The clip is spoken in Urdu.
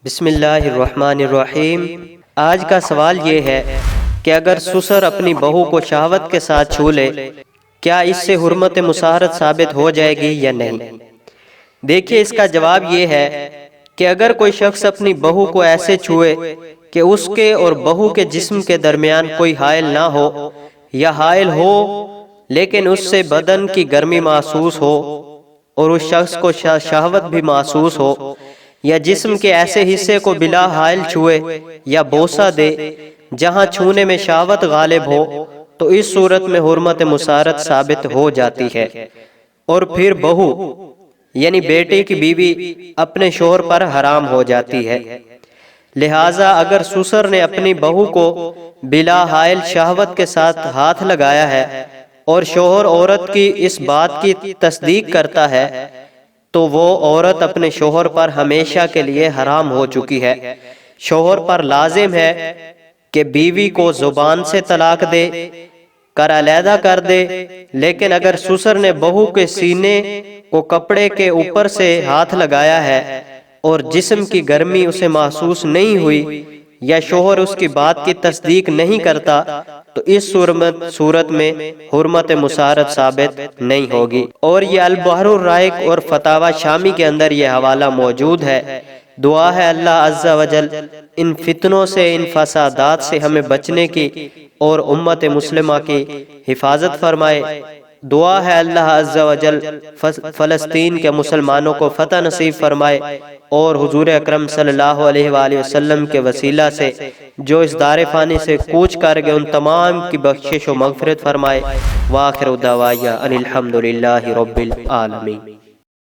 بسم اللہ الرحمن الرحیم۔ آج کا سوال یہ ہے کہ اگر سسر اپنی بہو کو شہوت کے ساتھ چھو لے، کیا اس سے حرمت مساہرت ثابت ہو جائے گی یا نہیں؟ دیکھیے، اس کا جواب یہ ہے کہ اگر کوئی شخص اپنی بہو کو ایسے چھوئے کہ اس کے اور بہو کے جسم کے درمیان کوئی حائل نہ ہو، یا حائل ہو لیکن اس سے بدن کی گرمی محسوس ہو اور اس شخص کو شہوت بھی محسوس ہو، یا جسم کے ایسے حصے کو بلا حائل چھوئے یا بوسہ دے جہاں چھونے میں شہوت غالب ہو، تو اس صورت میں حرمت مساہرت ثابت ہو جاتی ہے، اور پھر بہو یعنی بیٹے کی بیوی اپنے شوہر پر حرام ہو جاتی ہے۔ لہٰذا اگر سسر نے اپنی بہو کو بلا حائل شہوت کے ساتھ ہاتھ لگایا ہے اور شوہر عورت کی اس بات کی تصدیق کرتا ہے، تو وہ عورت اپنے شوہر پر ہمیشہ کے لیے حرام ہو چکی ہے۔ شوہر پر لازم ہے کہ بیوی کو زبان سے طلاق دے کر علیحدہ کر دے، لیکن اگر سسر نے بہو کے سینے کو کپڑے کے اوپر سے ہاتھ لگایا ہے اور جسم کی گرمی اسے محسوس نہیں ہوئی، یا شوہر اس کی بات کی تصدیق نہیں کرتا، تو اس صورت میں حرمت مساہرت ثابت نہیں ہوگی۔ اور یہ البحر الرائق اور فتاوی شامی کے اندر یہ حوالہ موجود ہے۔ دعا ہے اللہ عز و جل ان فتنوں سے، ان فسادات سے ہمیں بچنے کی اور امت مسلمہ کی حفاظت فرمائے۔ دعا ہے اللہ عز و جل فلسطین کے مسلمانوں کو فتح نصیب فرمائے، اور حضور اکرم صلی اللہ علیہ وآلہ وسلم کے وسیلہ سے جو اس دار فانی سے کوچ کر گئے ان تمام کی بخشش و مغفرت فرمائے۔ وآخر دعوایا ان الحمد للہ رب العالمین۔